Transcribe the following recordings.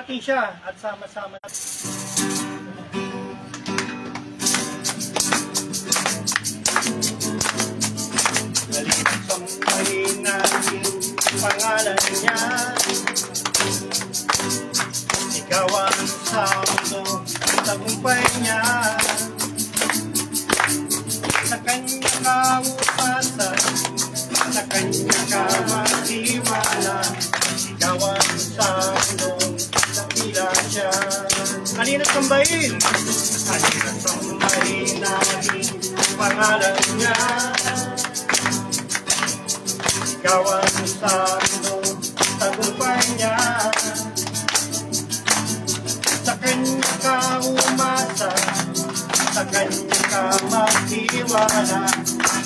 natin siya at sama-sama natin. Halina't sambahin natin pangalan niya. Ikaw ang santo, tagumpay niya. Sa kanya ka upasan, sa kanya ka magtiwala. Ikaw ang santo, dakila siya. Halina't sambahin! Halina't sambahin natin pangalan niya. Ikaw ang santo, tagumpay niya. Sa kanya ka umasa, sa kanya ka magtiwala.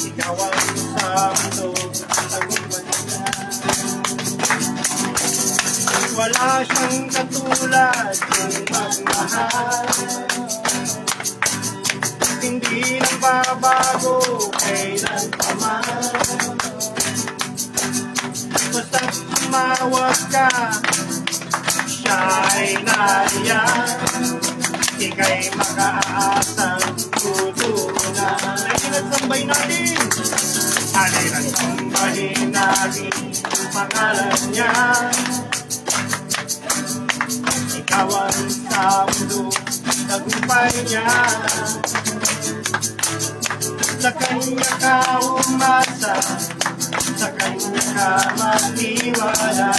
Ikaw ang santo, tagumpay niya. Wala siyang katulad ng magmahal. Hindi nagbabago kailanman. Basta tumawag ka, siya ay nariyan. Ika'y makaasang tutunan. Halina't sambay natin! Halina't sambahin natin ang pangalan niya. Ikaw ang santo, tagumpay niya. Sa kanya ka umasa, sa kanya ka magtiwala.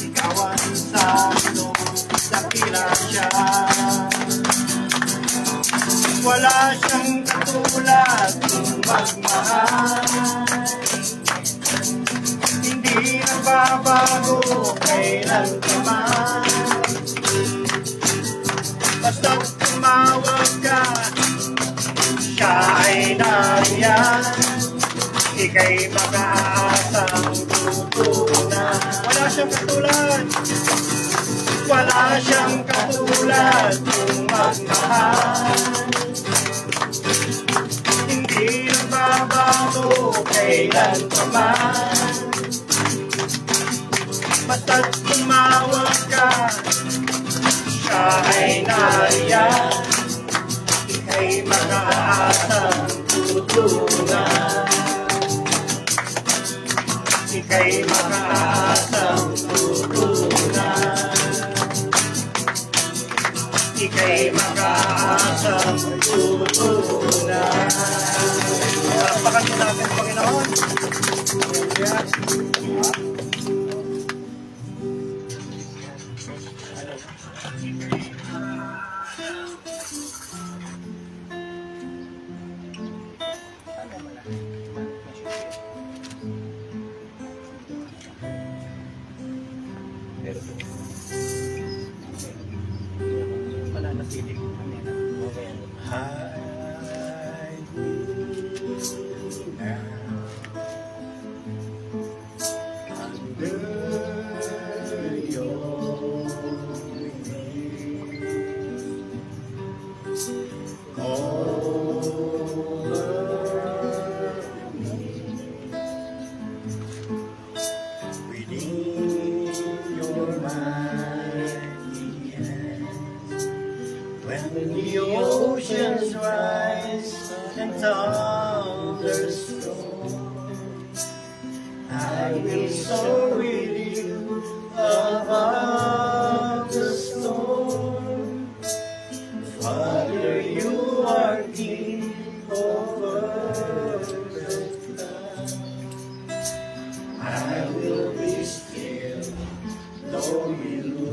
Ikaw ang santo, dakila siya. Wala siyang katulad kung magmahal. Hindi nagbabago kailanman. Basta tumawag ka, siya ay nariyan. Ika'y makaasang tutunan. Wala siyang katulad, wala siyang katulad kung magmahal. Hindi nagbabago kailanman. Basta't tumawag ka, siya ay nariyan. Ika'y makaasang tutunan. Ika'y makaasang tutunan. Ika'y makaasang tutunan. Palakpakan mo natin, Panginoon. When the oceans rise and thunders roll, I will soar with you above the storm. Father, you are King over perfect love. I will be still, though you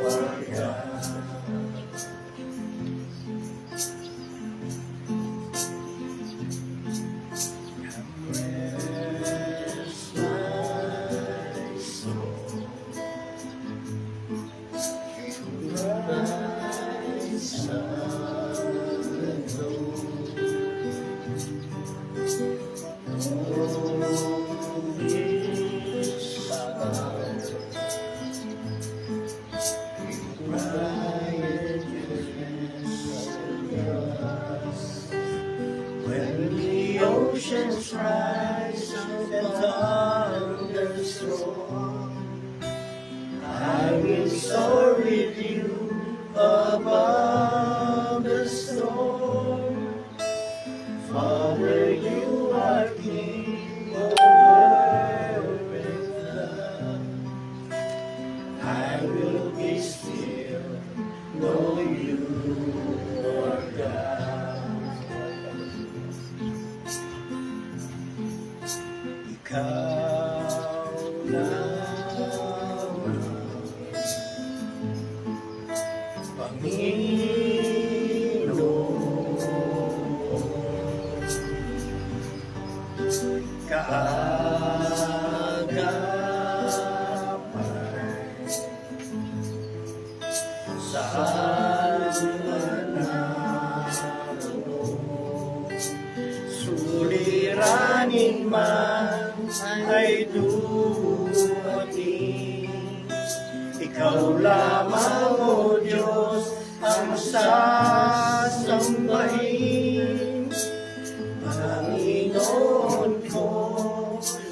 are God. Rest my kaagapay saan man naroon, suliranin man ay dumating, ikaw lamang, O Diyos, ang sasambahin. Panginoon ko,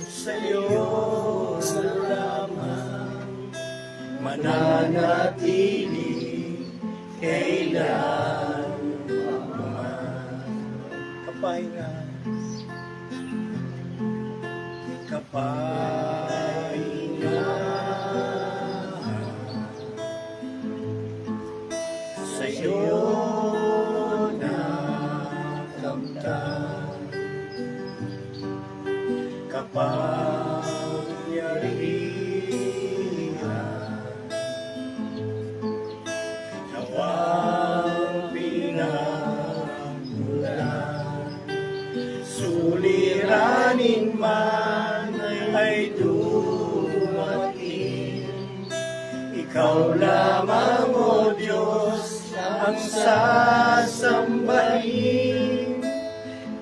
sa'yo lamang mananatili kailanman. Kapahinga, kapahinga, sa'yo nakamtan, kapangyarihan, nawang pinagmulan, suliranin man ay dumating, ikaw lamang, O Diyos, ang sasambahin.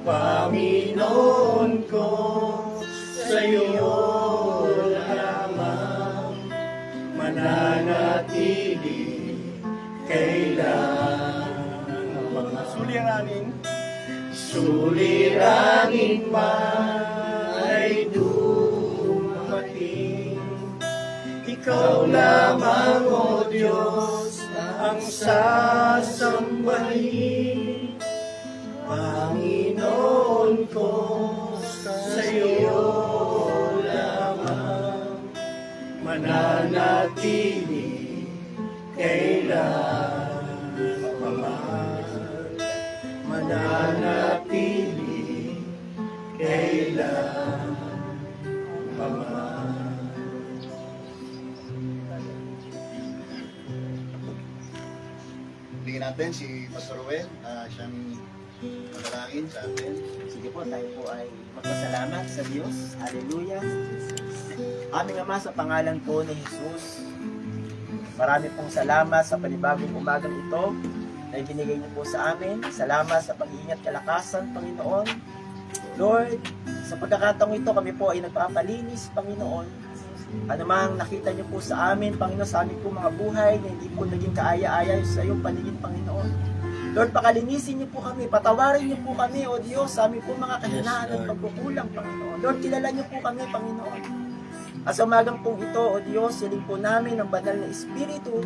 Panginoon ko, sa'yo lamang mananatili kailanman. Suliranin man ay dumating, ikaw lamang, O Diyos, ang sasambahin. Panginoon ko, sa'yo lamang mananatili kailanman, mananatili kailanman. Bigyan natin si Pastor Ruel, siyang matalangin sa atin. Sige po, tayo po ay magpasalamat sa Diyos. Hallelujah. Aming Ama, sa pangalan po ni Jesus, marami pong salamat sa panibagong umagang ito na ibinigay niyo po sa amin. Salamat sa pag-iingat kalakasan, Panginoon. Lord, sa pagkakataong ito, kami po ay nagpapalinis, Panginoon. Ano mang nakita niyo po sa amin, Panginoon, sa amin po mga buhay na hindi po naging kaaya-aya sa iyong paningin, Panginoon. Lord, pakalinisin niyo po kami, patawarin niyo po kami, O Diyos, sa amin po mga kahinaan at pagkukulang, Panginoon. Lord, kilala niyo po kami, Panginoon. At sa umagang pong ito, O Diyos, siling po namin ang banal na Espiritu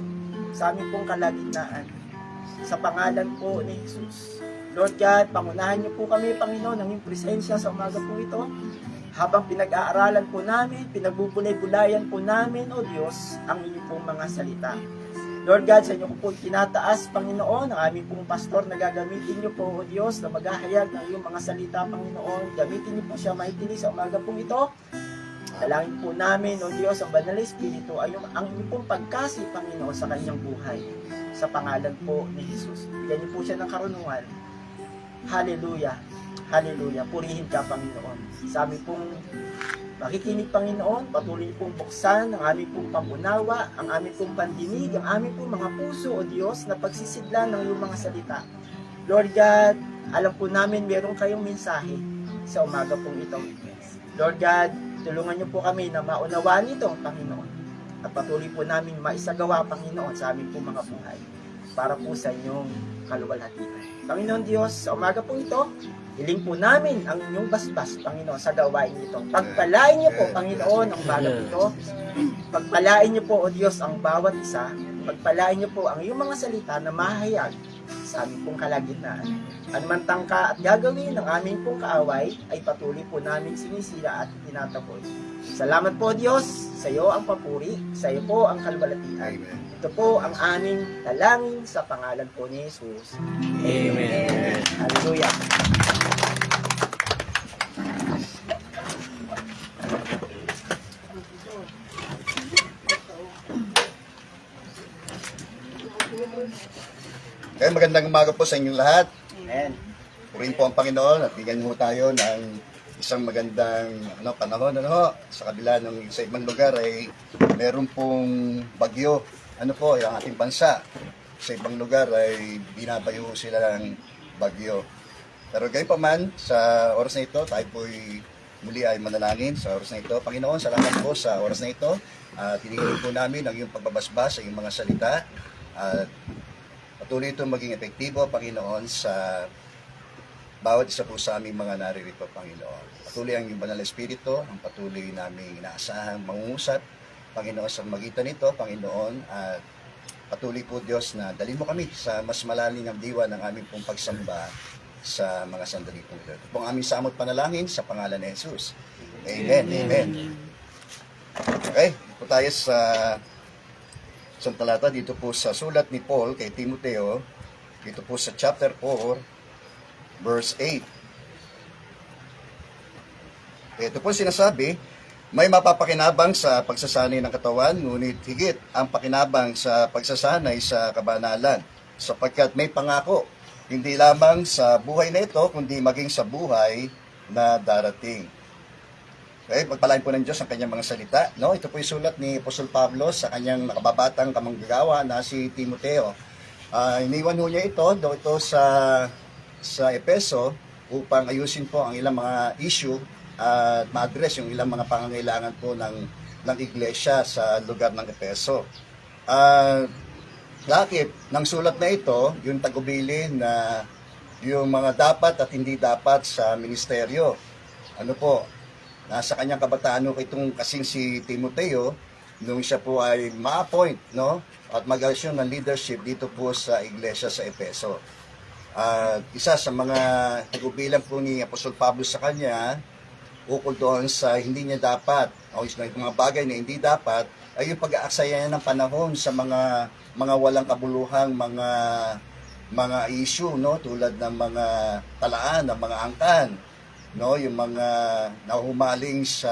sa aming pong kalagitnaan. Sa pangalan po ni Jesus. Lord God, pangunahan niyo po kami, Panginoon, ng iyong presensya sa umaga po ito. Habang pinag-aaralan po namin, pinagbubulay-bulayan po namin, O Diyos, ang inyong pong mga salita. Lord God, sa inyo ko po tinataas, Panginoon, ang aming pong pastor na gagamitin niyo po, O Diyos, na maghahayag ng iyong mga salita, Panginoon. Gamitin niyo po siya mahitili sa umaga pong ito. Dalangin po namin, O Diyos, ang banal na Espiritu ay ang inyong pong pagkasi, Panginoon, sa kanyang buhay. Sa pangalan po ni Jesus. Bigyan niyo po siya ng karunungan. Hallelujah. Hallelujah. Purihin ka, Panginoon. Sa aming pong makikinig, Panginoon, patuloy niyo pong buksan ang aming pong pamunawa, ang aming pong pandinig, ang aming pong mga puso, O Diyos, na pagsisidlan ng iyong mga salita. Lord God, alam po namin meron kayong mensahe sa umaga pong ito. Lord God, tulungan niyo po kami na maunawaan ito, Panginoon. At patuloy po namin maisagawa, Panginoon, sa aming pong mga buhay para po sa inyong kaluwalhatian. Panginoon Diyos, sa umaga po ito, hiling po namin ang inyong basbas, Panginoon, sa gawain ito. Pagpalain niyo po, Panginoon, ang bagang ito. Pagpalain niyo po, O Diyos, ang bawat isa. Pagpalain niyo po ang iyong mga salita na mahayag sa aming pong kalagitnaan. Anuman tangka at gagawin ng aming pong kaaway, ay patuloy po namin sinisira at tinataboy. Salamat po, Diyos. Sa iyo ang papuri, sa iyo po ang kalwalhatian. Ito po ang aming dalangin sa pangalan po ni Jesus. Amen. Hallelujah. Okay, magandang umaga po sa inyong lahat. Amen. Purihin po ang Panginoon at bigyan mo tayo ng isang magandang panahon. Sa kabila ng sa ibang lugar ay meron pong bagyo. Ano po, yung ating bansa. Sa ibang lugar ay binabayo sila ng bagyo. Pero gayon pa man, sa oras na ito, tayo po'y muli ay manalangin sa oras na ito. Panginoon, salamat po sa oras na ito. Tinigilin po namin ang iyong pagbabasbas sa iyong mga salita. At patuloy ito maging epektibo, Panginoon, sa bawat isa po sa aming mga naririto, Panginoon. Patuloy ang iyong banal na Espiritu, ang patuloy namin inaasahang mangungusap, Panginoon, sa magitan nito, Panginoon, at patuloy po, Diyos, na dalhin mo kami sa mas malalim ng diwa ng aming pong pagsamba sa mga sandali po ito. Ito pong aming samot panalangin sa pangalan ni Jesus. Amen. Amen. Okay, ito tayo sa isang talata dito po sa sulat ni Paul kay Timoteo, dito po sa chapter 4, verse 8. Ito po sinasabi, may mapapakinabang sa pagsasanay ng katawan, ngunit higit ang pakinabang sa pagsasanay sa kabanalan, sapagkat may pangako, hindi lamang sa buhay na ito, kundi maging sa buhay na darating. Okay, pagpalain po ng Diyos ang kanyang mga salita. No? Ito po yung sulat ni Apostol Pablo sa kanyang nakababatang kamanggagawa na si Timoteo. Iniwan ho niya ito, ito sa Epeso upang ayusin po ang ilang mga issue at ma-address yung ilang mga pangangailangan po ng iglesia sa lugar ng Epeso. Lakip ng sulat na ito, yung tagubili na yung mga dapat at hindi dapat sa ministeryo. Ano po, nasa kanyang kabataan itong kasing si Timoteo, nung siya po ay ma-appoint, no? At mag-assume ng leadership dito po sa iglesia sa Epeso. Isa sa mga tagubilang po ni Apostol Pablo sa kanya, ukol doon sa hindi niya dapat, o yung mga bagay na hindi dapat, ay yung pag-aaksaya niya ng panahon sa mga walang kabuluhang mga issue, no? Tulad ng mga talaan, ng mga angkan, no, yung mga nahumaling sa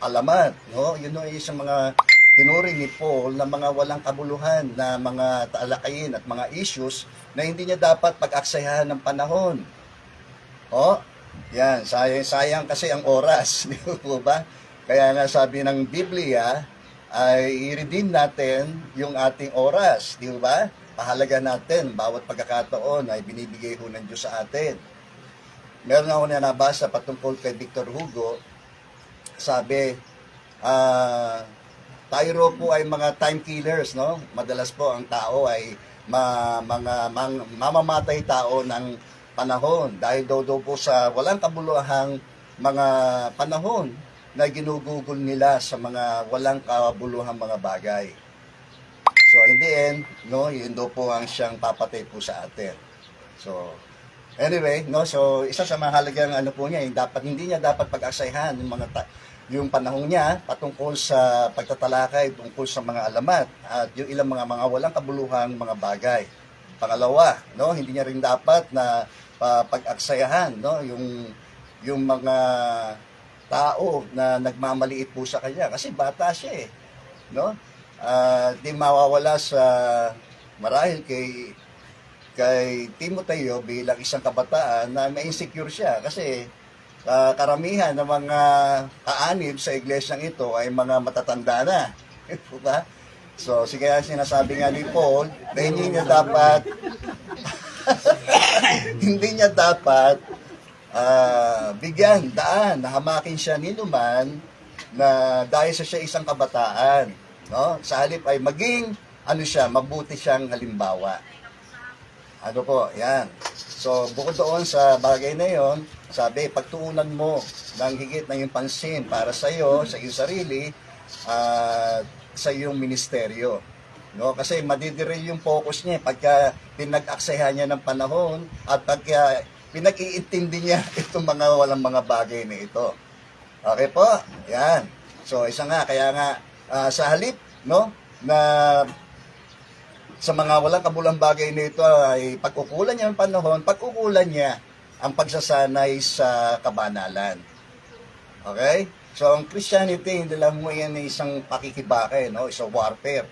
alamat, no, yun ay isang mga tinuring ni Paul na mga walang kabuluhan na mga talakayin at mga issues na hindi niya dapat pag-aksayahan ng panahon. Yan, sayang kasi ang oras, di po ba? Kaya nga sabi ng Biblia ay i-redeem natin yung ating oras, di ba? Pahalaga natin bawat pagkakataon ay binibigay ho ng Diyos sa atin. Meron ako na nabasa patungkol kay Victor Hugo. Sabi, tayo po ay mga time killers, no? Madalas po ang tao ay mamamatay tao ng panahon dahil daw po sa walang kabuluhang mga panahon na ginugugol nila sa mga walang kabuluhang mga bagay. So in the end, no, yun daw po ang siyang papatay po sa atin. So anyway, no, so isa sa mahalagang po niya, hindi niya dapat pag-aksayahan yung panahon niya patungkol sa pagtatalakay tungkol sa mga alamat at yung ilang mga walang kabuluhang mga bagay. Pangalawa, no, hindi niya rin dapat na pag-aksayahan, no, yung mga tao na nagmamaliit po sa kanya kasi bata siya no? Di mawawala sa marahil kay Timoteo bilang isang kabataan na ma-insecure siya kasi karamihan ng mga kaanib sa iglesyang ito ay mga matatanda na. Diba? So, kaya sinasabi nga ni Paul na hindi niya dapat hindi niya dapat bigyan daan na hamakin siya ninuman na dahil sa siya isang kabataan. No? Sa halip ay maging mabuti siyang halimbawa. Ano po, yan. So, bukod doon sa bagay na yon, sabi, pagtuunan mo ng higit na yung pansin para sa iyo, sa iyong sarili, sa iyong ministeryo. No? Kasi madidiril yung focus niya pagka pinag-aksayahan niya ng panahon at pagka pinag-iintindi niya itong mga walang mga bagay na ito. Okay po? Yan. So, isa nga, kaya nga, sa halip, no, na sa mga walang kabulang bagay nito ay pag-ukulan niya ng panahon, pag-ukulan niya ang pagsasanay sa kabanalan. Okay? So, ang Christianity, hindi lang mo yan isang pakikibake, no? Isang warfare.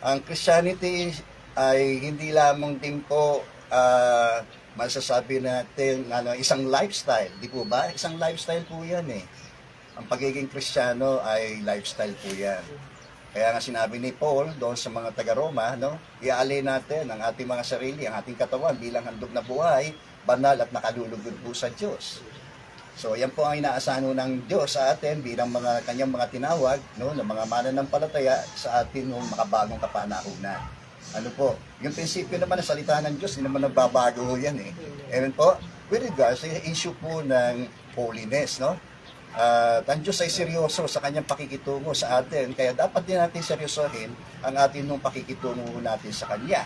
ang Christianity ay hindi lamang din po masasabi natin isang lifestyle, di po ba? Isang lifestyle po yan eh. Ang pagiging Kristiyano ay lifestyle po yan. Kaya nga sinabi ni Paul doon sa mga taga-Roma, no, iaalay natin ang ating mga sarili, ang ating katawan bilang handog na buhay, banal at nakalulugod po sa Diyos. So yan po ang inaasahan ng Diyos sa atin bilang mga kanyang mga tinawag, no, ng mga mananampalataya sa atin ng makabagong kapanahunan. Ano po, yung prinsipyo naman ng salita ng Diyos, hindi naman nagbabago yan eh. Amen po, with regards sa issue po ng holiness, no? Ang Diyos ay seryoso sa kanyang pakikitungo sa atin, kaya dapat din natin seryosohin ang ating nung pakikitungo natin sa Kanya.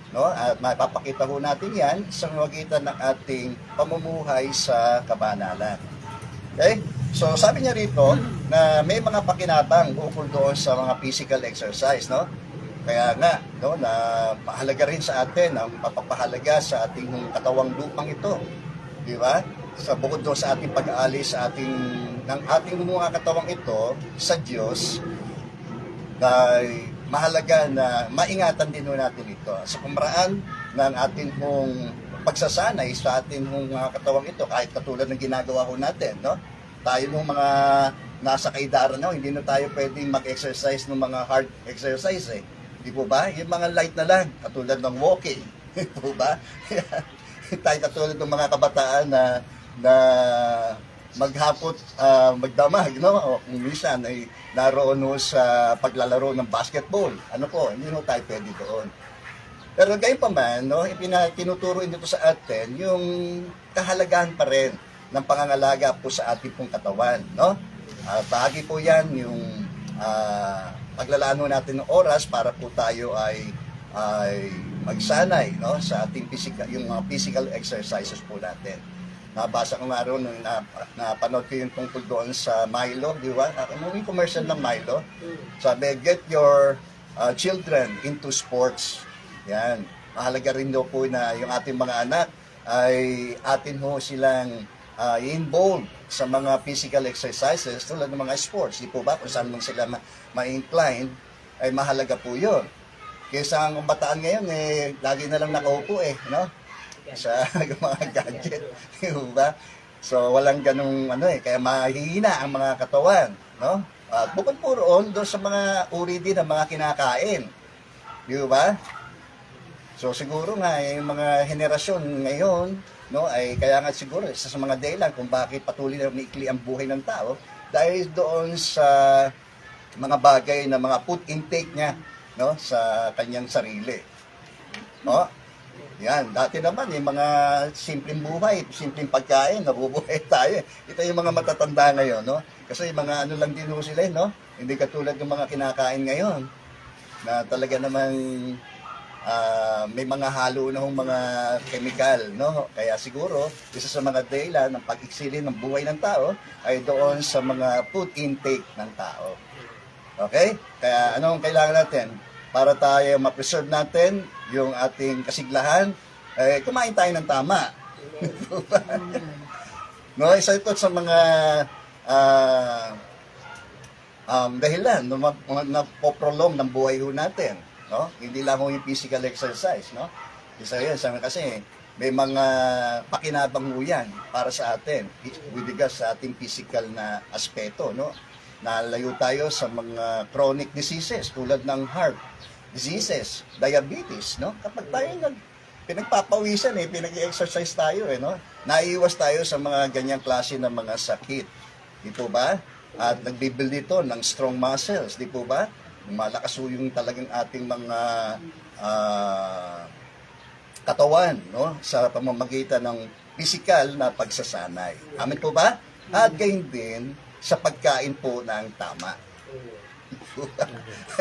No? At mapapakita ho natin yan sa magitan ng ating pamumuhay sa kabanalan. Okay? So sabi niya rito na may mga pakinabang ukol doon sa mga physical exercise, no? Kaya nga, no, na mahalaga rin sa atin ang papapahalaga sa ating katawang lupang ito. Di ba? Sa bukod doon sa ating pag-aalis sa ng ating mga katawang ito sa Diyos, ay mahalaga na maingatan din natin ito sa pamaraan ng ating mong pagsasanay sa ating mga katawang ito, kahit katulad ng ginagawa ko natin, no? Tayo ng mga nasa kaidaran, no? Hindi na tayo pwedeng mag-exercise ng mga hard exercise eh. Di po ba? Yung mga light na lang, katulad ng walking. Di po ba? Tayo katulad ng mga kabataan na maghapot, magdamag, no? O kung minsan ay naroon no sa paglalaro ng basketball. Ano po, hindi no tayo pwede doon. Pero gayon pa man, no, tinuturo dito sa atin yung kahalagahan pa rin ng pangangalaga po sa ating pong katawan, no? Bahagi po yan yung paglalaan natin ng oras para po tayo ay magsanay, no, sa ating physical, yung mga physical exercises po natin. Nabasa ko nga ron, napanood ko yung tungkol doon sa Milo, di ba? Yung commercial ng Milo. Sabi, get your children into sports. Yan. Mahalaga rin daw po na yung ating mga anak ay atin ho silang involved sa mga physical exercises tulad ng mga sports. Di po ba? Kung saan sila ma-incline, ay mahalaga po yun. Kaysa ang bataan ngayon, lagi na lang nakaupo no? Sa mga gadget, di ba? So walang ganung kaya mahihina ang mga katawan, no? At bukod po roon doon sa mga uri din ng mga kinakain, di ba? So siguro nga yung mga henerasyon ngayon, no, ay kaya nga siguro isa sa mga dahilan kung bakit patuloy na umiikli ang buhay ng tao dahil doon sa mga bagay na mga food intake niya, no, sa kanyang sarili. No? Yan, dati naman yung mga simpleng buhay, simpleng pagkain, nabubuhay tayo. Ito yung mga matatanda ngayon, no? Kasi yung mga lang din ho sila, no? Hindi katulad ng mga kinakain ngayon na talaga namang may mga halo na mga chemical, no? Kaya siguro, isa sa mga dahilan ng pag-iksilin ng buhay ng tao ay doon sa mga food intake ng tao. Okay? Kaya anong kailangan natin? Para tayo ma-preserve natin yung ating kasiglahan, kumain tayo ng tama. No, isa ito sa mga dahilan na poprolong ng buhay ho natin, no? Hindi lang ho yung physical exercise, no? Isa yun, kasi may mga pakinabang ho yan para sa atin with regards sa ating physical na aspeto, no? Nalayo tayo sa mga chronic diseases tulad ng heart diseases, diabetes, no? Kapag tayo pinagpapawisan pinag-exercise tayo no? Naiiwas tayo sa mga ganyang klase ng mga sakit. Di po ba? At nagbibuild ito ng strong muscles, di po ba? Malakas yung talagang ating mga katawan, no? Sa pamamagitan ng physical na pagsasanay. Amin po ba? At gayon din sa pagkain po ng tama.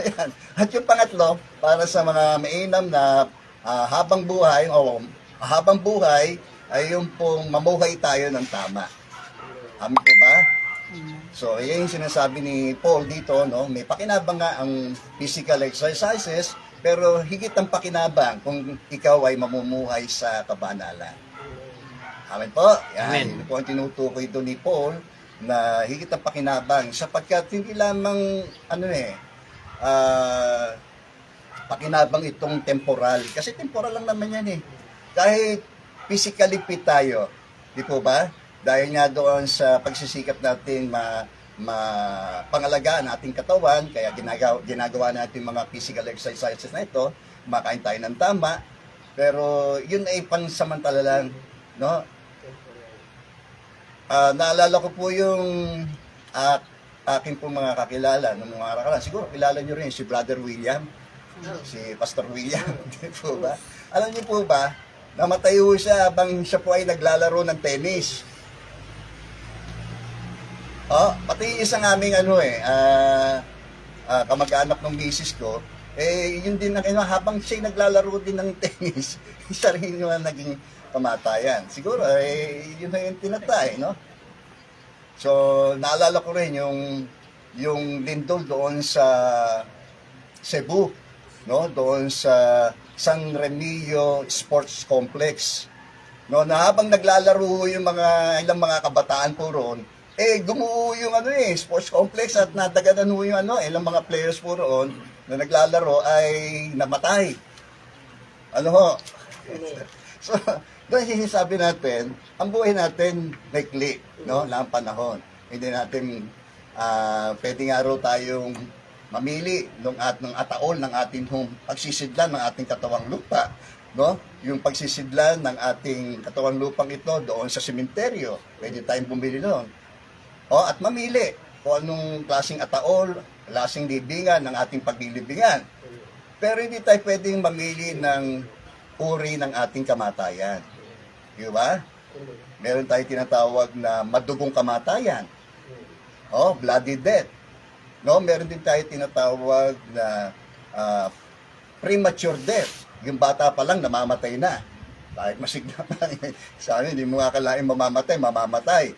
Ayan. At yung pangatlo, para sa mga mainam na habang buhay ay yung pong mamuhay tayo ng tama. Amin po ba? So, yan yung sinasabi ni Paul dito, no? May pakinabang nga ang physical exercises, pero higit ang pakinabang kung ikaw ay mamumuhay sa kabanalan. Amin po? Yan. Amen. Yun po ang tinutukoy doon ni Paul na higit ang pakinabang sapagkat hindi lamang pakinabang itong temporal. Kasi temporal lang naman yan eh. Kahit physically fit tayo, di po ba? Dahil nga doon sa pagsisikap natin pangalagaan ang ating katawan, kaya ginagawa natin mga physical exercises na ito, makain tayo ng tama, pero yun ay pansamantala lang, no? Naalala ko po yung aking po mga kakilala ng mga nakaraan. Siguro kilala nyo rin si Brother William, si Pastor William, di po ba? Alam niyo po ba, namatay po siya habang siya po ay naglalaro ng tennis. Pati isang aming kamag-anak ng misis ko, yun din habang siya naglalaro din ng tennis, isa rin yung naging kamatayan. Siguro, yun na yung tinatay, no? So, naalala ko rin yung lindol doon sa Cebu, no? Doon sa San Remigio Sports Complex. No, na habang naglalaro yung ilang mga kabataan po roon, gumuho yung sports complex at nadaganan ho yung ilang mga players po roon na naglalaro ay namatay. So, doon sinasabi natin, ang buhay natin maikli, no, na ang panahon. Hindi natin pwedeng araw tayong mamili ng ataol ng ating pagsisidlan ng ating katawang lupa, no? Yung pagsisidlan ng ating katawang lupang ito doon sa sementeryo, pwede tayong bumili noon. At mamili kung anong klaseng ataol, klaseng libingan ng ating paglilibingan. Pero hindi tayo pwedeng mamili ng uri ng ating kamatayan. Di ba? Meron tayong tinatawag na madugong kamatayan. Bloody death. No, meron din tayo tinatawag na premature death. Yung bata pa lang namamatay na. Kahit masigla pa. Sa amin, hindi mo akalain mamamatay.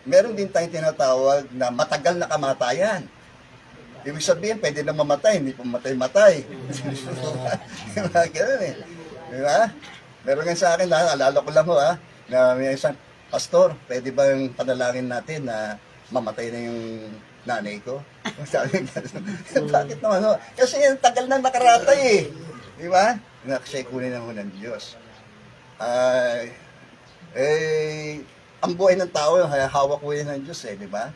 Meron din tayong tinatawag na matagal na kamatayan. Ibig sabihin, pwede na mamatay, hindi pa matay-matay. Ganun eh. Di ba? Meron nga sa akin, alala ko lang na may isang pastor, pwede bang panalangin natin na mamatay na yung nanay ko? Sabi nga, bakit naman? Kasi tagal na nakaratay eh. Di ba? Kasi kunin na ng Diyos. Ang buhay ng tao, hawak ko yan ng Diyos di ba?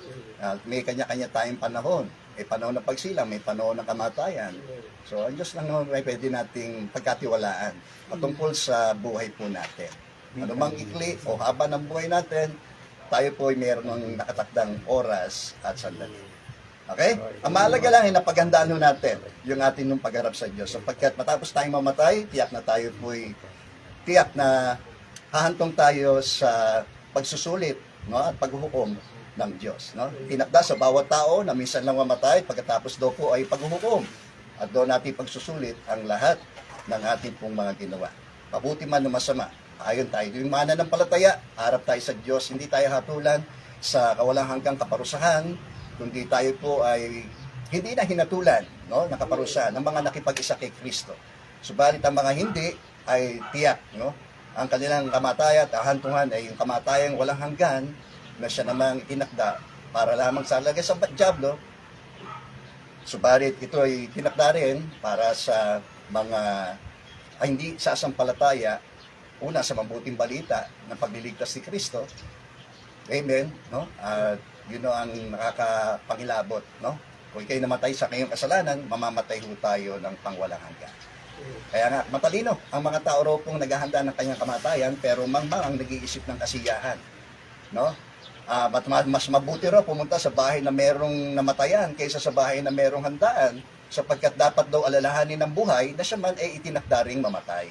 May kanya-kanya tayong panahon. May panahon ng pagsilang, may panahon ng kamatayan. So, ang Diyos lang naman may pwede nating pagkatiwalaan patungkol sa buhay po natin. Ano mang ikli o haba ng buhay natin, tayo po ay mayroon ng nakatakdang oras at sandali. Okay? Ang mahalaga lang ay napaghandaan natin yung ating nung pagharap sa Diyos. Sapagkat matapos tayong mamatay, tiyak na hahantong tayo sa pagsusulit, no, at paghuhukom ng Diyos, no? Tinakda sa bawat tao na minsan lang mamatay, pagkatapos daw po ay paghuhukom. At doon natin pagsusulit ang lahat ng ating pong mga ginawa. Mabuti man o masama, ayon tayo. Yung mananampalataya, harap tayo sa Diyos, hindi tayo hatulan sa kawalang hanggang kaparusahan, kundi tayo po ay hindi na hinatulan, no, ng kaparusahan ng mga nakipag-isa kay Kristo. Subalit ang mga hindi ay tiyak, no? Ang kanilang kamatayan at hantungan ay yung kamatayang walang hanggan na siya namang itinakda para lamang sa lagay sa Diablo. Subalit ito ay tinakda rin para sa mga hindi sasampalataya, una sa mabuting balita ng pagliligtas ni Kristo. Amen, no? Yun ang nakakapangilabot, no? Kung ikay namatay sa kayong kasalanan, mamamatay ho tayo ng pangwalang hanggan. Kaya nga, matalino ang mga tao raw pong naghahanda ng kanyang kamatayan, pero mangmang ang nag-iisip ng kasiyahan. No? Mas mabuti raw pumunta sa bahay na merong namatayan kaysa sa bahay na merong handaan, sapagkat dapat daw alalahanin ng buhay na siya man ay itinakda ring mamatay.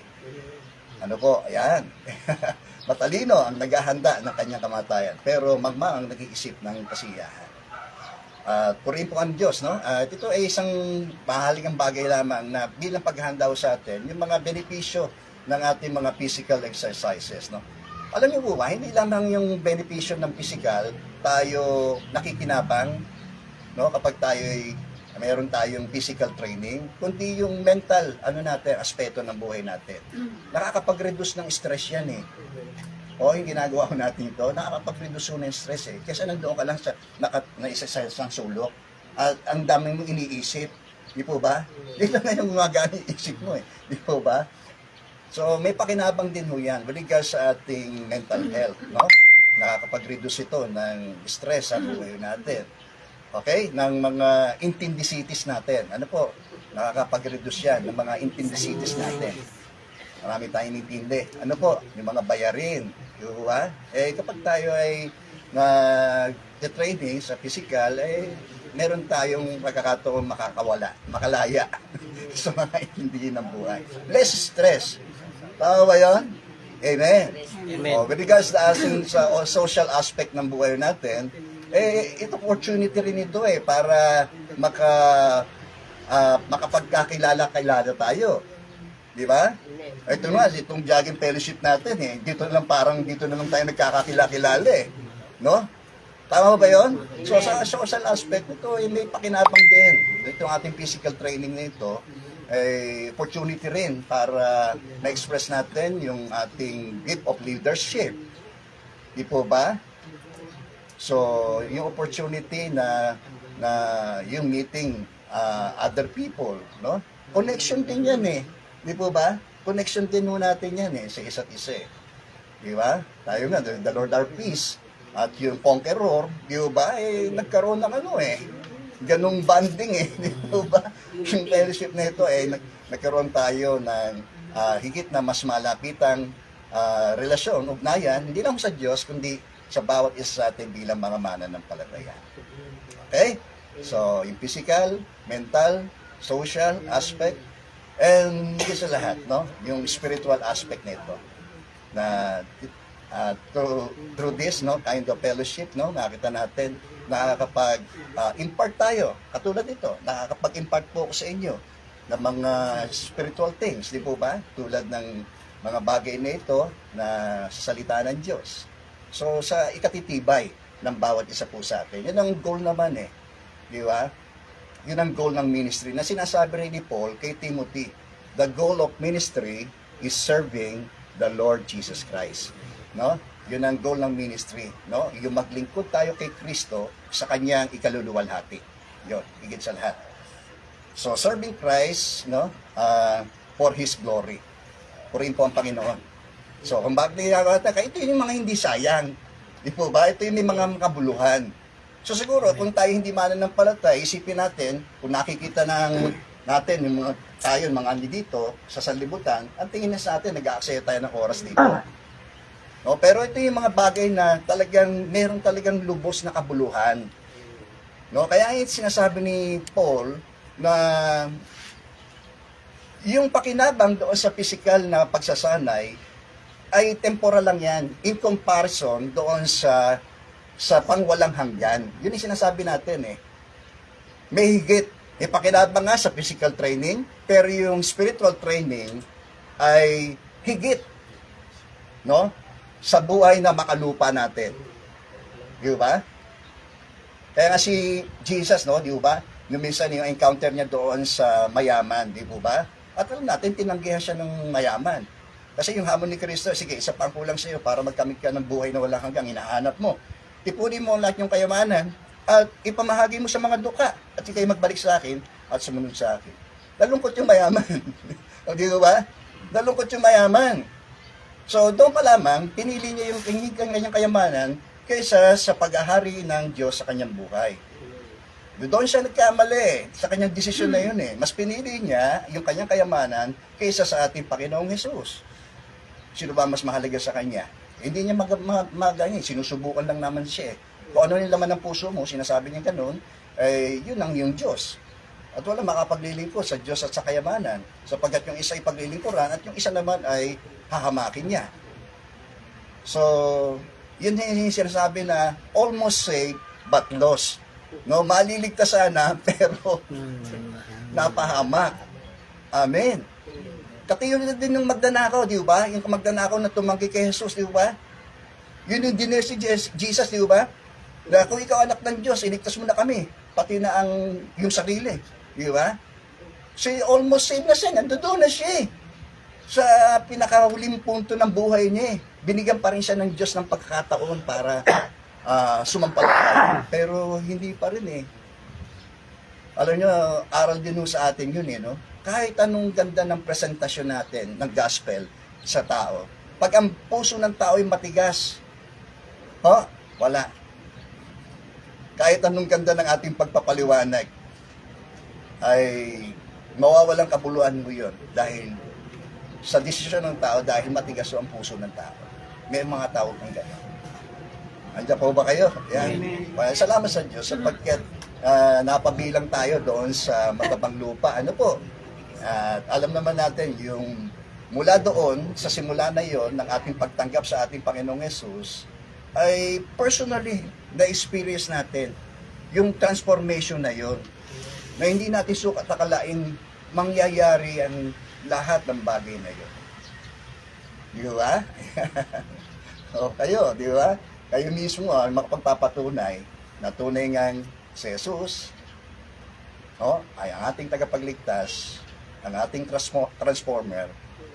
Ano po? Ayan. Matalino ang naghahanda ng kanyang kamatayan, pero mangmang ang nag-iisip ng kasiyahan. Purihin po ang Diyos, no? Ito ay isang mahalagang bagay lamang na bilang paghahanda sa atin, yung mga benepisyo ng ating mga physical exercises, no? Alam niyo po ba, hindi lamang yung benepisyo ng physical, tayo nakikinabang, no? Kapag tayo ay mayroon tayong physical training, kundi yung mental, aspeto ng buhay natin. Nakakapag-reduce ng stress yan eh. Yung ginagawa ko natin ito, nakakapag-reduce ng stress eh. Kasi nandoon ka lang sa isa sa isang sulok. At ang dami mong iniisip. Di po ba? Dito na yung gumagana yung isip mo eh. Di po ba? So, may pakinabang din ho yan with regards sa ating mental health, no? Nakakapag-reduce ito ng stress sa buhay natin. Okay? Ng mga intendicities natin. Ano po? Nakakapag-reduce yan ng mga intendicities natin. Marami tayong intindi. Ano po? Yung mga bayarin. Di ba? Kapag tayo ay nag-training sa physical, meron tayong pagkakataon makalaya sa mga intindi ng buhay. Less stress. Tama ba yun? Amen. Amen. With regards sa social aspect ng buhay natin, ito opportunity rin ito para makapagkakilala tayo. Di ba? Ito nga, itong jogging fellowship natin dito na lang tayo nagkakakilala no? Tama ba yun? So sa social aspect ito, may pakinabang din. Itong ating physical training na ito, opportunity rin para na-express natin yung ating gift of leadership. Di po ba? So, yung opportunity na yung meeting other people, no? Connection din yan Di po ba? Connection din natin yan sa isa't isa Di ba? Tayo nga, the Lord our peace. At yung conqueror, di ba? Nagkaroon ng ganung banding Di po ba? Yung fellowship na ito nagkaroon tayo ng higit na mas malapitang relasyon, ugnayan, hindi lang sa Diyos, kundi sa bawat isa sa atin bilang mga mananampalataya. Okay? So, yung physical, mental, social aspect, and higit sa lahat, no? Yung spiritual aspect nito. Na through this, no, kind of fellowship, no, nakita natin, nakakapag-impart tayo. Katulad nito, nakakapag-impart po ako sa inyo ng mga spiritual things, di po ba? Tulad ng mga bagay na ito na sa salita ng Diyos. So, sa ikatitibay ng bawat isa po sa atin. Yan ang goal naman Di ba? Yun ang goal ng ministry na sinasabi rin ni Paul kay Timothy. The goal of ministry is serving the Lord Jesus Christ. No? Yun ang goal ng ministry. No? Yung maglingkod tayo kay Kristo sa kanyang ikaluluwalhati. Yun, higit sa lahat. So, serving Christ, no, for His glory. Purihin po ang Panginoon. So, kung bakit nilagawa tayo, ito yung mga hindi sayang. Di po ba? Ito yung may mga kabuluhan. So, siguro, kung tayo hindi mananampalataya, isipin natin, kung nakikita natin yung mga tayo, mga andi dito, sa sanlibutan, ang tingin na sa atin, nag-aaksaya tayo ng oras dito. No, pero ito yung mga bagay na meron talagang lubos na kabuluhan. No, kaya sinasabi ni Paul na yung pakinabang doon sa physical na pagsasanay ay temporal lang yan in comparison doon sa pangwalang hanggan. Yun yung sinasabi natin May higit. May pakinabang nga sa physical training, pero yung spiritual training ay higit, no? Sa buhay na makalupa natin. Di ba? Kaya nga si Jesus, no, di ba? Yung minsan yung encounter niya doon sa mayaman, di ba? At alam natin, tinanggihan siya ng mayaman. Kasi yung hamon ni Kristo, sige, isa pang kulang sa iyo para magkamit ka ng buhay na walang hanggang, hinahanap mo. Ipunin mo lahat yung kayamanan at ipamahagi mo sa mga duka at ikay magbalik sa akin at sumunod sa akin. Nalungkot yung mayaman. O di ba? Nalungkot yung mayaman. So, doon pa lamang, pinili niya yung kanyang kayamanan kaysa sa pag-ahari ng Diyos sa kanyang buhay. Doon siya nagkamali sa kanyang desisyon na yun Mas pinili niya yung kanyang kayamanan kaysa sa ating Panginoong Hesus. Sino ba mas mahalaga sa kanya? Hindi niya magaganyan. Sinusubukan lang naman siya Kung ano yung laman ng puso mo, sinasabi niya ganun, yun ang yung Diyos. At wala makapaglilingkod sa Diyos at sa kayamanan. Sapagkat yung isa ay paglilingkuran at yung isa naman ay hahamakin niya. So, yun yung sinasabi na almost saved but lost. No, maliligtas sana pero napahamak. Amen. Katulad din ng magnanakaw, di ba? Yung magnanakaw na tumanggi kay Jesus, di ba? Yun yung dinner si Jesus, di ba? Na kung ikaw anak ng Diyos, iligtas mo na kami. Pati na yung sarili. Di ba? So, almost saved na siya. Nandoon na siya sa pinakahuling punto ng buhay niya Binigyan pa rin siya ng Diyos ng pagkakataon para sumampalataya. Pero hindi pa rin Alam nyo, aral din ho sa atin yun no? Kahit anong ganda ng presentasyon natin ng gospel sa tao, pag ang puso ng tao ay matigas, wala. Kahit anong ganda ng ating pagpapaliwanag, ay mawawalang kabuluhan mo yun dahil sa desisyon ng tao, dahil matigas ang puso ng tao. May mga tao kang gano'n. Andiyan po ba kayo? Yan. Well, salamat sa Diyos sapagkat napabilang tayo doon sa matabang lupa. Ano po? At alam naman natin yung mula doon, sa simula na yon ng ating pagtanggap sa ating Panginoong Yesus, ay personally na-experience natin yung transformation na yon na hindi natin sukat akalaing mangyayari ang lahat ng bagay na yon. Di ba? O kayo, di ba? Kayo mismo ang makapagpapatunay na tunay ngang si Jesus ay ang ating tagapagligtas, ang ating transformer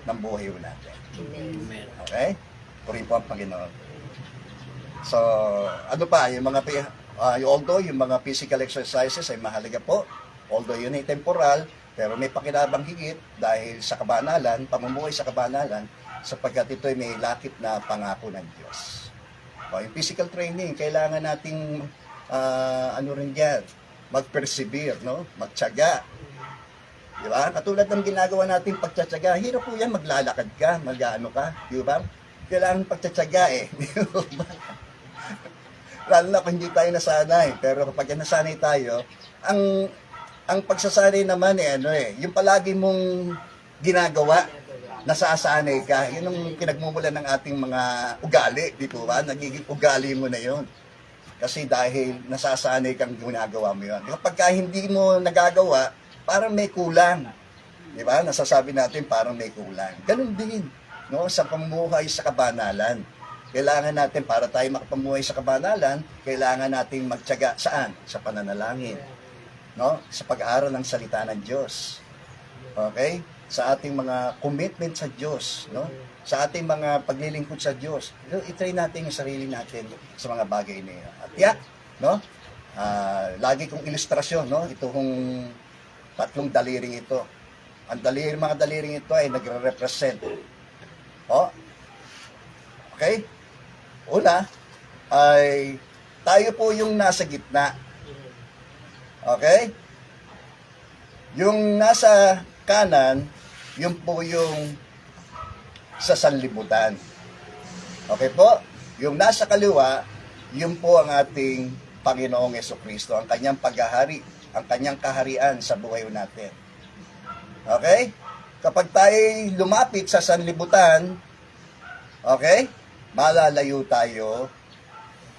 ng buhay natin. Amen. Okay? Purihin po ang Panginoon. So, ano pa, yung mga although yung mga physical exercises ay mahalaga po, although yun ay temporal, pero may pakinabang higit dahil sa kabanalan, pamumuhay sa kabanalan, sapagkat ito ay may lakip na pangako ng Diyos. Yung physical training, kailangan nating mag-persevere, no? Magtiyaga. Di ba? Katulad ng ginagawa nating pagtsatsaga, hirap po yan, maglalakad ka, mag-ano ka, di ba? Kailangan pagtsatsaga di ba? Lalo na kung hindi tayo nasanay, pero kapag nasanay tayo, ang pagsasanay naman yung palagi mong ginagawa, nasasanay ka, yun ang pinagmumulan ng ating mga ugali, di po ba? Nagiging ugali mo na yon. Kasi dahil nasasanay kang ginagawa mo yun. Kapag hindi mo nagagawa, parang may kulang. Di ba? Nasasabi natin parang may kulang. Ganun din, no? Sa pamumuhay sa kabanalan. Kailangan natin, para tayo makapamuhay sa kabanalan, kailangan natin magtiyaga saan? Sa pananalangin. No? Sa pag-aaral ng salita ng Diyos. Okay? Sa ating mga commitment sa Diyos, no? Sa ating mga paglilingkod sa Diyos. I-try natin yung sarili natin sa mga bagay na yun. At no? Lagi kong ilustrasyon, no? Ito kong tatlong daliring ito. Ang mga daliring ito ay nagre-represent. Okay? Una, ay tayo po yung nasa gitna. Okay? Yung nasa kanan, yun po yung sa sanlibutan. Okay po? Yung nasa kaliwa, yun po ang ating Panginoong Jesucristo, ang kanyang paghahari, ang kanyang kaharian sa buhay natin. Okay? Kapag tayo lumapit sa sanlibutan, okay? Malalayo tayo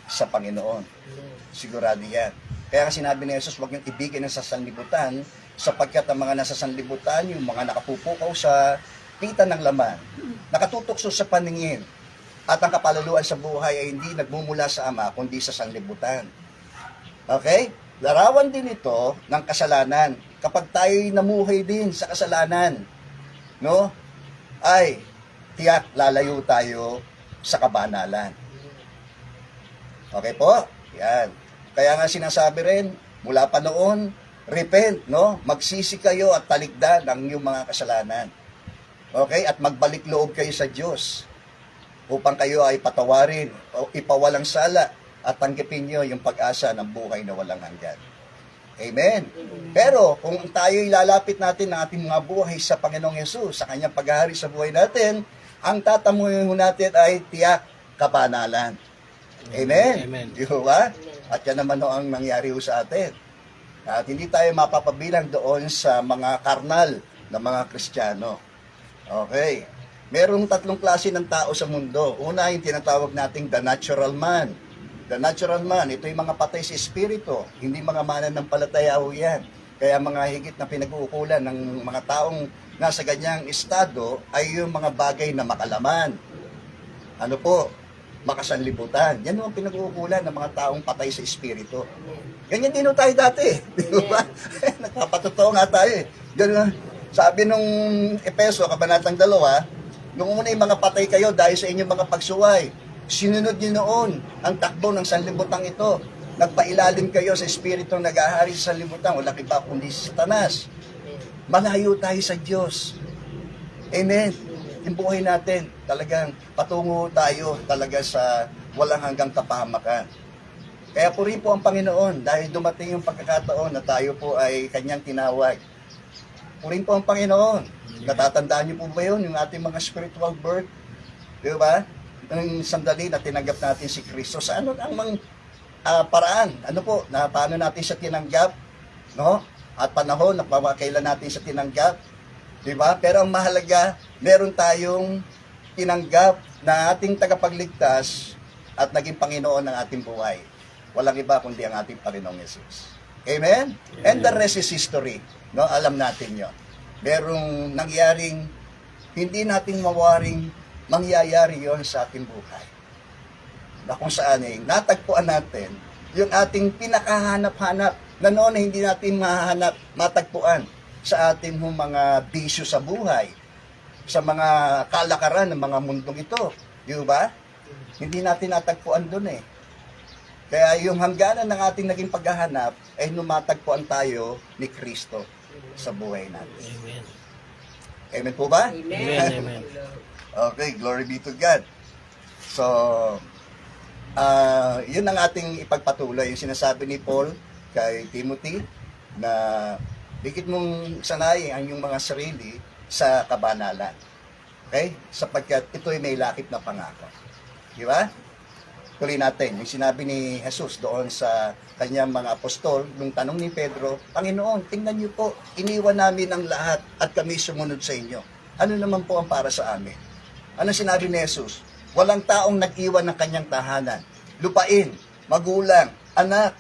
sa Panginoon. Sigurado yan. Kaya sinabi ni Jesus, huwag niyong ibigin sa sanlibutan, sapagkat ang mga nasa sanlibutan, yung mga nakapupukaw sa pita ng laman, nakatutukso sa paningin, at ang kapalaluan sa buhay ay hindi nagmumula sa Ama, kundi sa sanlibutan. Okay? Larawan din ito ng kasalanan. Kapag tayo namuhay din sa kasalanan, no? Ay, tiyak lalayo tayo sa kabanalan. Okay po? Yan. Kaya nga sinasabi rin, mula pa noon, repent, no? Magsisi kayo at talikdan ang inyong mga kasalanan. Okay? At magbalik loob kayo sa Diyos upang kayo ay patawarin o ipawalang sala at tanggapin nyo yung pag-asa ng buhay na walang hanggan. Amen. Pero kung tayo ilalapit natin ng ating mga buhay sa Panginoong Yesus, sa kanyang paghahari sa buhay natin, ang tatamuhin natin ay tiyak kabanalan. Amen. Amen. Di ba? At yan naman ang nangyari sa atin. At hindi tayo mapapabilang doon sa mga karnal na mga Kristiyano. Okay. Merong tatlong klase ng tao sa mundo. Una, yung tinatawag nating the natural man. The natural man, ito yung mga patay sa espiritu, hindi mga mananampalataya o yan. Kaya mga higit na pinag-uukulan ng mga taong nasa ganyang estado ay yung mga bagay na makalaman. Ano po? Makasanlibutan. Yan yung pinag-uukulan ng mga taong patay sa espiritu. Ganyan din tayo dati. Di ba? Nagpapatotoo nga tayo eh. Ganun, sabi nung Epeso, Kabanatang 2, nung una yung mga patay kayo dahil sa inyong mga pagsuway, sinunod niyo noon ang takbo ng sanlibutan ito. Nagpailalim kayo sa espiritu nag-ahari sa libutan. Wala iba kundi si Satanas. Malayo tayo sa Diyos. Amen. Yung buhay natin, talagang patungo tayo talaga sa walang hanggang kapahamakan. Kaya purihin po ang Panginoon dahil dumating yung pagkakataon na tayo po ay kanyang tinawag. Purihin po ang Panginoon. Natatandaan niyo po ba yun, yung ating mga spiritual birth? Di ba? Yung sandali na tinanggap natin si Kristo. Sa ano ang mga paraan? Ano po, na paano natin siya tinanggap? No? At panahon na kailan natin siya tinanggap? Di ba? Pero ang mahalaga, meron tayong tinanggap na ating tagapagligtas at naging Panginoon ng ating buhay. Walang iba kundi ang ating Panginoong Yesus. Amen? And the rest is history. No? Alam natin yon. Merong nangyaring hindi natin mawaring mangyayari yon sa ating buhay. Na kung saan natagpuan natin yung ating pinakahanap-hanap na noon hindi natin mahanap, matagpuan sa ating mga bisyo sa buhay, sa mga kalakaran ng mga mundong ito. Di ba? Hindi natin natagpuan doon eh. Kaya yung hangganan ng ating naging paghahanap ay numatagpuan tayo ni Kristo sa buhay natin. Amen. Amen po ba? Amen. Amen. Okay, glory be to God. So, yun ang ating ipagpatuloy. Yung sinasabi ni Paul kay Timothy na bigit mong sanayin ang iyong mga sarili sa kabanalan. Okay? Sapagkat ito'y may lakip na pangako. Di ba? Tuloy natin, yung sinabi ni Jesus doon sa kanyang mga apostol, nung tanong ni Pedro, Panginoon, tingnan niyo po, iniwan namin ang lahat at kami sumunod sa inyo. Ano naman po ang para sa amin? Ano sinabi ni Jesus? Walang taong nag-iwan ng kanyang tahanan, lupain, magulang, anak,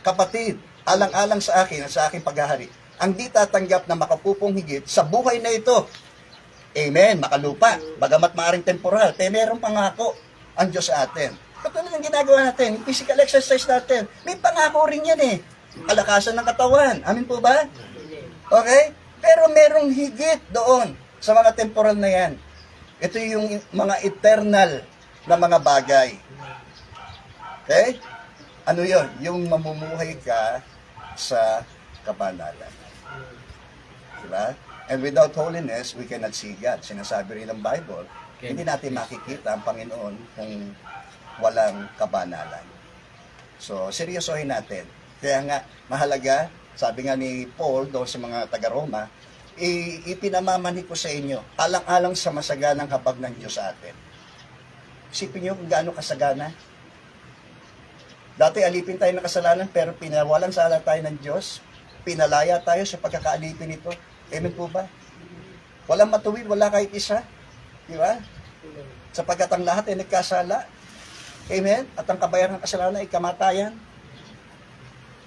kapatid, alang-alang sa akin at sa aking paghahari. Ang di tatanggap na makapupong higit sa buhay na ito. Amen, makalupa. Bagamat maaring temporal, merong pangako ang Diyos sa atin. Katulad ng ginagawa natin, physical exercise natin, may pangako rin yan eh. Kalakasan ng katawan. Amin po ba? Okay? Pero merong higit doon sa mga temporal na yan. Ito yung mga eternal na mga bagay. Okay? Ano yon? Yung mamumuhay ka sa kabanalan. Diba? And without holiness, we cannot see God. Sinasabi rin ng Bible, hindi natin makikita ang Panginoon kung walang kabanalan. So, seryosohin natin. Kaya nga, mahalaga, sabi nga ni Paul doon sa mga taga-Roma, ipinamamani ko sa inyo, alang-alang sa masaganang habag ng Diyos sa atin. Isipin niyo kung gaano kasagana. Dati alipin tayo ng kasalanan, pero pinawalang sala tayo ng Diyos. Pinalaya tayo sa pagkakaalipin nito. Amen po ba? Walang matuwid, wala kahit isa. Di ba? Sapagkat ang lahat ay nagkasala. Amen? At ang kabayaran ng kasalanan ay kamatayan.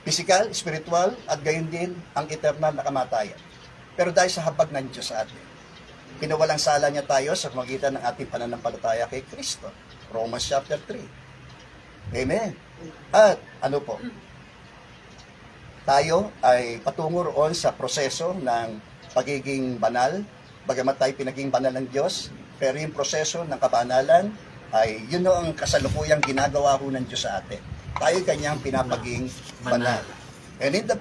Physical, spiritual, at gayon din ang eternal na kamatayan. Pero dahil sa habag ng Diyos sa atin, pinawalang sala niya tayo sa pamagitan ng ating pananampalataya kay Kristo. Romans chapter 3. Amen? At ano po? Tayo ay patungo roon sa proseso ng pagiging banal, bagamat tayo pinaging banal ng Diyos, pero yung proseso ng kabanalan ay yun ang kasalukuyang ginagawa ho ng Diyos sa atin. Tayo kanyang pinapaging banal. And in the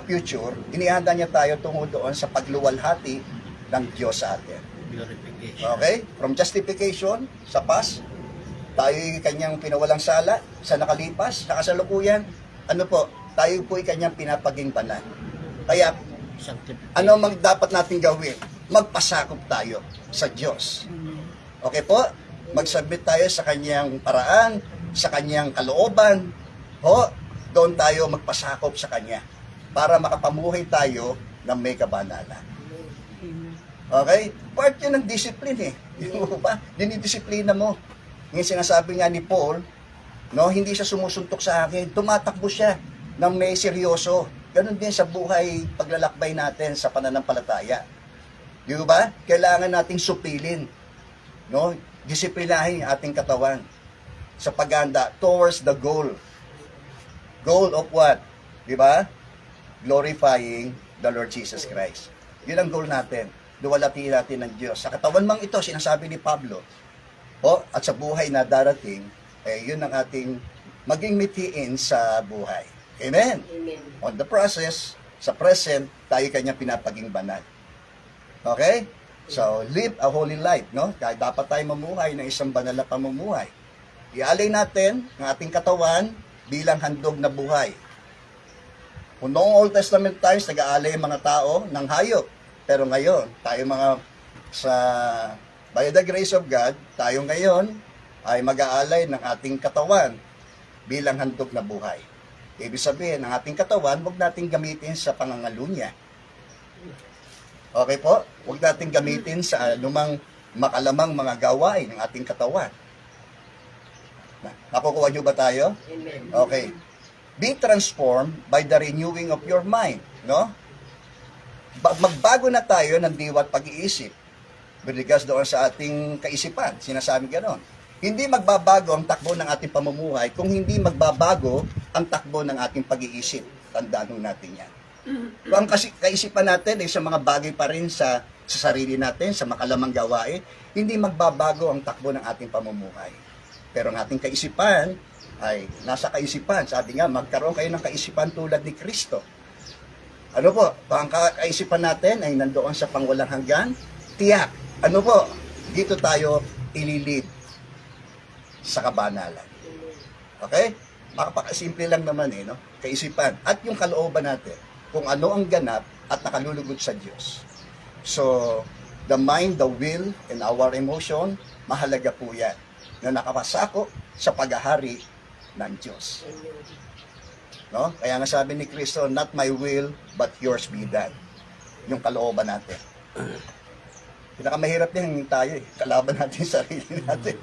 future, inihanda niya tayo tungo doon sa pagluwalhati ng Diyos sa atin. Glorification. Okay? From justification, sa past, tayo kanyang pinawalang sala, sa nakalipas, sa kasalukuyan, ano po, tayo po ay kanyang pinapaging banal. Kaya, Sanctification. ano mang dapat natin gawin? Magpasakop tayo sa Diyos. Okay po? Mag-submit tayo sa kanyang paraan, sa kanyang kalooban. Doon tayo magpasakop sa kanya para makapamuhay tayo ng may kabanalan. Okay? Part yun ng discipline eh. Di ba? Dinidisiplina mo. Ngayon sinasabi nga ni Paul, no, hindi siya sumusuntok sa akin, tumatakbo siya ng may seryoso. Ganon din sa buhay paglalakbay natin sa pananampalataya. Di ba? Kailangan nating supilin, no? Disiplinahin ang ating katawan sa paghanda towards the goal. Goal of what? Di ba? Glorifying the Lord Jesus Christ. Yun ang goal natin. Duwalati natin ng Diyos. Sa katawan mang ito, sinasabi ni Pablo, po at sa buhay na darating, yun ang ating maging mithiin sa buhay. Amen? Amen. On the process, sa present, tayo kanyang pinapaging banal. Okay? So, live a holy life, no? Kaya dapat tayo mamuhay ng isang banal na pamumuhay. Ialay natin ang ating katawan bilang handog na buhay. Kung noong Old Testament times, nag-aalay ang mga tao ng hayop. Pero ngayon, tayo by the grace of God, tayo ngayon ay mag-aalay ng ating katawan bilang handog na buhay. Ibig sabihin, ang ating katawan, huwag nating gamitin sa pangangalunya. Okay po? Huwag nating gamitin sa anumang makalamang mga gawain ng ating katawan. Nakukuha nyo ba tayo? Amen. Okay. Be transformed by the renewing of your mind, no? Magbago na tayo ng diwa at pag-iisip with regards doon sa ating kaisipan. Sinasabi gano'n. Hindi magbabago ang takbo ng ating pamumuhay kung hindi magbabago ang takbo ng ating pag-iisip. Tandaan natin yan. Kung ang kaisipan natin ay sa mga bagay pa rin sa sarili natin, sa makalamang gawain, hindi magbabago ang takbo ng ating pamumuhay. Pero ang ating kaisipan ay nasa kaisipan. Sabi nga, magkaroon kayo ng kaisipan tulad ni Kristo. Ano po? Ang kaisipan natin ay nandoon sa pangwalang hanggan, tiyak. Ano po? Dito tayo ililid sa kabanalan. Okay? Makapakasimple lang naman no? Kaisipan. At yung kalooban natin, kung ano ang ganap at nakalulugod sa Diyos. So, the mind, the will, and our emotion, mahalaga po yan na nakapasako sa paghahari ng Diyos. No? Kaya nga sabi ni Kristo, not my will, but yours be done. Yung kalooban natin. Pinakamahirap din tayo kalaban natin yung sarili natin.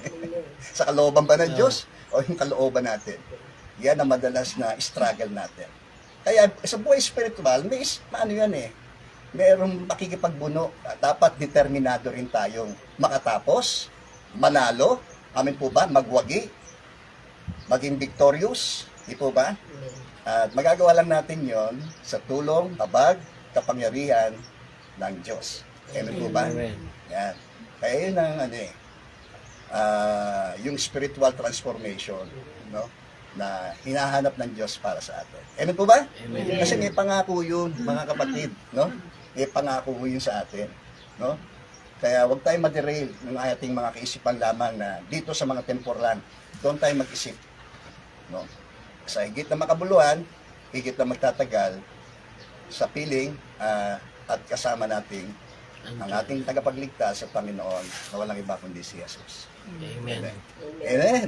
Sa kalooban ba ng Diyos o yung kalooban natin? Yan ang madalas na struggle natin. Kaya sa buhay spiritual, may mayroong makikipagbuno. Dapat determinado rin tayong makatapos, manalo, amin po ba, magwagi, maging victorious, di po ba? At magagawa lang natin yon sa tulong, habag, kapangyarihan ng Diyos. Amen po ba? Yan. Kaya yun ang yung spiritual transformation, no? Na hinahanap ng Diyos para sa atin. Amen po ba? Amen. Kasi may pangako yun, mga kapatid, no? May pangako yun sa atin, no? Kaya huwag tayong maderail ng ating mga kaisipan lamang na dito sa mga temporal, doon tayo mag-isip, no? Sa higit na makabuluhan, higit na magtatagal sa piling at kasama natin ang ating tagapagligtas sa Panginoon na walang iba kundi si Jesus. Amen. Amen.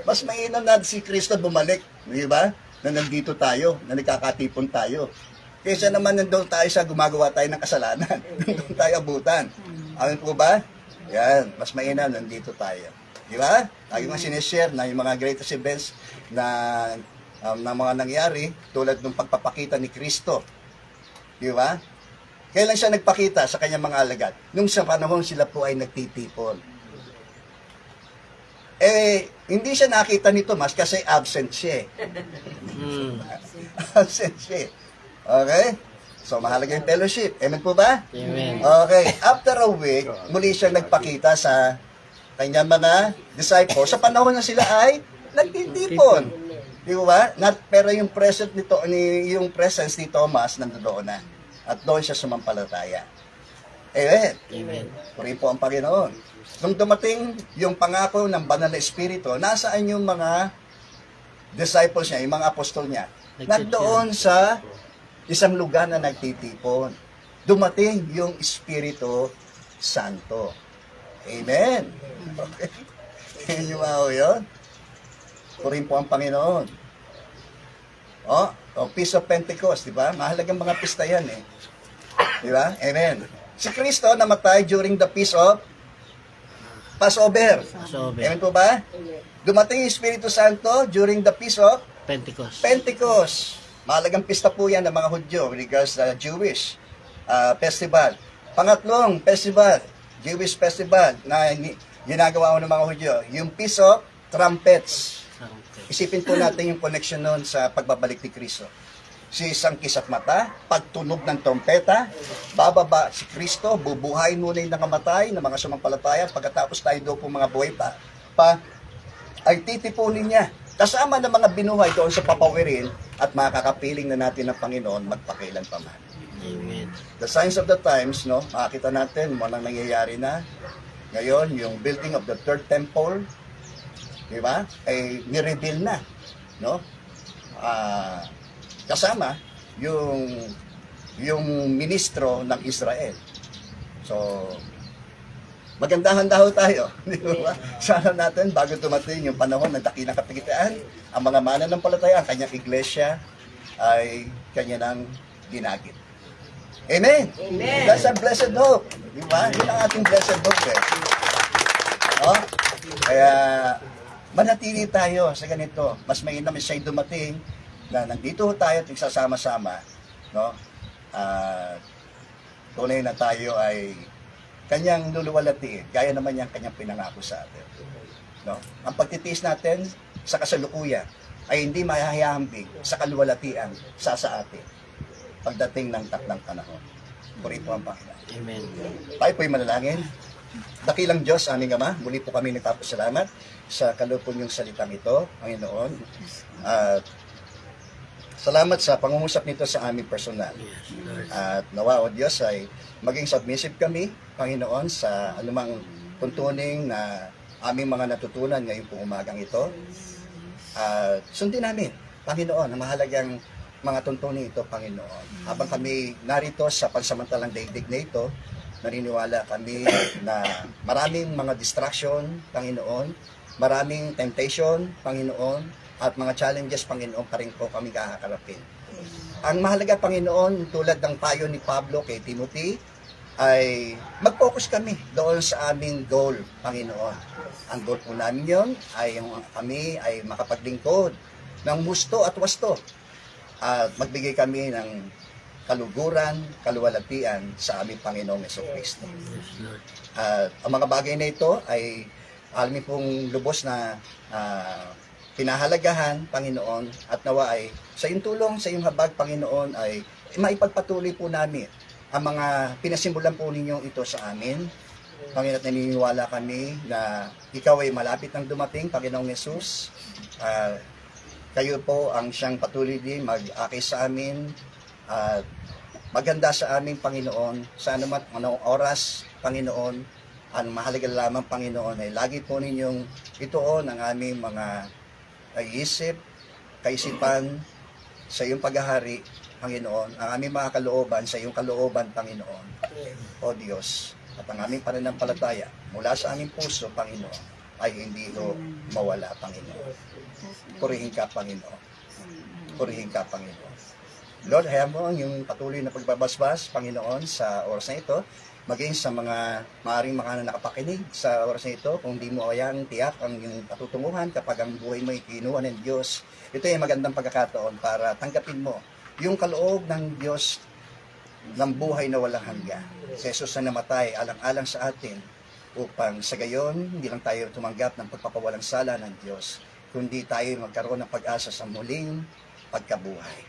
Mas mainam na si Kristo bumalik, di ba? Na nandito tayo, na nagkakatipon tayo. Kaysa naman nandun tayo sa gumagawa tayo ng kasalanan. Nandun tayo abutan. Amin po ba? Yan, mas mainam nandito tayo. Di ba? Lagi mga sinishare na yung mga greatest events na mga nangyari tulad ng pagpapakita ni Kristo. Di ba? Kailan siya nagpakita sa kanyang mga alagad? Nung sa panahon sila po ay nagtitipon. Hindi siya nakita ni Tomas kasi absent siya. Absent siya. Okay? So, mahalaga yung fellowship. Amen po ba? Amen. Okay. After a week, muli siyang nagpakita sa kanyang mga disciples sa panahon na sila ay nagtitipon. Di ba? Pero yung yung presence ni Thomas nandoon na. At doon siya sumampalataya. Amen. Amen. Purihin po ang Panginoon. Nung dumating yung pangako ng Banal na Espiritu, nasaan yung mga disciples niya, yung mga apostol niya? Nandoon sa isang lugar na nagtitipon. Dumating yung Espiritu Santo. Amen. Okay. Yun yun. Purihin po ang Panginoon. Feast of Pentecost, di ba? Mahalagang mga pista yan Di ba? Amen. Si Kristo namatay during the Feast of Passover. Amen po ba? Dumating yung Espiritu Santo during the Feast of Pentecost. Mahalagang pista po yan ng mga Hudyo regards sa Jewish festival. Pangatlong festival, Jewish festival na ginagawa ng mga Hudyo, yung Feast of Trumpets. Isipin po natin yung connection nun sa pagbabalik ni Kristo. Sisang kisat mata, pagtunog ng trompeta, bababa si Kristo, bubuhay muna yung nangamatay ng mga sumampalataya, pagkatapos tayo daw po mga buhay pa ay titipunin niya. Kasama ng mga binuhay doon sa papawirin at makakapiling na natin ng Panginoon magpakailan pa man. Amen. The signs of the times, no, makikita natin, walang nangyayari na. Ngayon, yung building of the third temple, di ba, ay nireveal na, no? Kasama yung ministro ng Israel. So, magandahan daw tayo, di ba? Sana natin, bago dumating yung panahon ng dakilang kapigitan, ang mga mananampalataya, ang kanyang iglesia, ay kanya nang ginagit. Amen. Amen. That's a blessed hope. Di ba? Yun ang ating blessed hope. No? Kaya, manatili tayo sa ganito. Mas mainam siya dumating na nandito tayo at nagsasama-sama. No? Tunay na tayo ay kanyang luluwalatiin. Gaya naman niyang kanyang pinangako sa atin. No? Ang pagtitiis natin sa kasalukuyan ay hindi mahahambing sa kaluwalatian sa atin pagdating ng takdang panahon. Purito ang Panginoon. Amen. Tayo po'y manalangin. Dakilang Diyos, aming Ama, muli po kami nagpapasalamat sa kalupon yung salitang ito, Panginoon. At salamat sa pangungusap nito sa aming personal. At nawa, O Diyos, ay maging submissive kami, Panginoon, sa anumang tuntuning na aming mga natutunan ngayong pong umagang ito. At sundin namin, Panginoon, ang mahalagang mga tuntunin ito, Panginoon. Habang kami narito sa pansamantalang daigdig na ito, naniniwala kami na maraming mga distraction, Panginoon, maraming temptation, Panginoon, at mga challenges, Panginoon, pa rin po kami kakakarapin. Ang mahalaga, Panginoon, tulad ng payo ni Pablo kay Timothy, ay mag-focus kami doon sa aming goal, Panginoon. Ang goal po namin yun ay kami ay makapaglingkod ng gusto at wasto at magbigay kami ng kaluguran, kaluwalhatian sa aming Panginoong Jesucristo. At ang mga bagay na ito ay alam pong lubos na pinahalagahan, Panginoon, at nawa ay sa iyong tulong, sa iyong habag, Panginoon, ay maipagpatuloy po namin ang mga pinasimulan po ninyo ito sa amin. Panginoon, naniniwala kami na ikaw ay malapit nang dumating, Panginoong Yesus. Kayo po ang siyang patuloy din mag-akay sa amin at maganda sa aming Panginoon. Sa anong oras, Panginoon, ang mahalaga lamang, Panginoon, ay lagi po ninyong ituon ang aming mga isip, kaisipan sa iyong paghahari, Panginoon, ang aming mga kalooban sa iyong kalooban, Panginoon. O Diyos, at ang aming pananampalataya mula sa aming puso, Panginoon, ay hindi ho mawala, Panginoon. Purihin ka, Panginoon. Purihin ka, Panginoon. Lord, hayaan mo yung patuloy na pagbabasbas, Panginoon, sa oras na ito, maging sa mga maaaring mga nakapakinig sa oras na ito, kung di mo ayang tiyak ang yung patutunguhan kapag ang buhay mo ay kinuha ng Diyos. Ito ay magandang pagkakataon para tanggapin mo yung kaloob ng Diyos ng buhay na walang hanggan. Si Jesus na namatay alang-alang sa atin upang sa gayon, hindi lang tayo tumanggap ng pagpapawalang sala ng Diyos, kundi tayo magkaroon ng pag-asa sa muling pagkabuhay.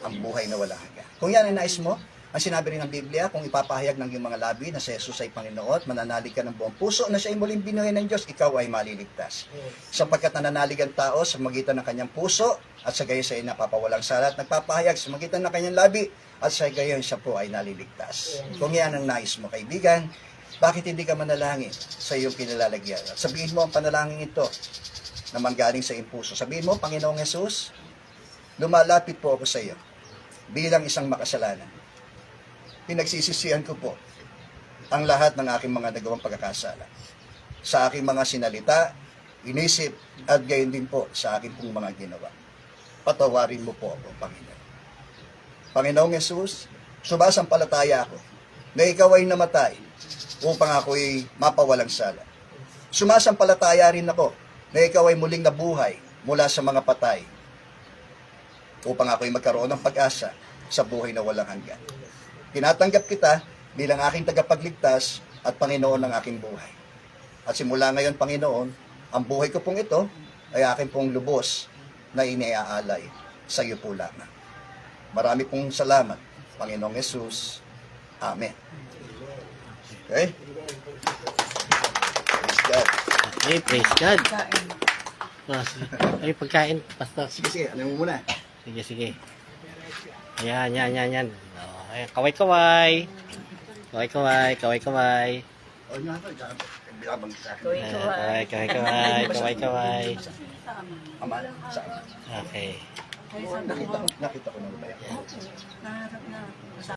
Ang buhay na walang hanggan. Kung yan ay nais mo, ang sinabi rin ng Biblia, kung ipapahayag ng iyong mga labi na si Jesus ay Panginoon, mananalig ka ng buong puso na siya ay muling binuhay ng Diyos, ikaw ay maliligtas. Sapagkat nananalig ang tao sa magitan ng kanyang puso, at sa gayon siya ay napapawalang sala, at nagpapahayag sa magitan ng kanyang labi, at sa gayon siya po ay naliligtas. Kung yan ang nais mo, kaibigan, bakit hindi ka manalangin sa iyong kinalalagyan? Sabihin mo ang panalangin ito na manggaling sa iyong puso. Sabihin mo, Panginoong Jesus, lumalapit po ako sa iyo bilang isang makasalanan. Pinagsisisihan ko po ang lahat ng aking mga nagawang pagkakasala. Sa aking mga sinalita, inisip, at gayon din po sa aking pong mga ginawa. Patawarin mo po ako, Panginoon. Panginoong Jesus, sumasampalataya ako na ikaw ay namatay upang ako'y mapawalang sala. Sumasampalataya rin ako na ikaw ay muling nabuhay mula sa mga patay upang ako'y magkaroon ng pag-asa sa buhay na walang hanggan. Tinatanggap kita bilang aking tagapagligtas at Panginoon ng aking buhay. At simula ngayon, Panginoon, ang buhay ko pong ito ay aking pong lubos na iniaalay sa iyo po lamang. Marami pong salamat, Panginoong Jesus. Amen. Okay? Praise God. Okay, praise God. Ay, pagkain, pastor. Sige, sige. Ano mo muna? Sige, sige. Ayan, yan, yan, yan. Oh, ayan, kaway-kaway. Kaway-kaway, kaway-kaway. O, yun nga ito. Bilabang sa akin. Kaway, kaway-kaway, kaway-kaway. Ama, sa akin. Okay. Nakita ko na ba yan? Naharap na.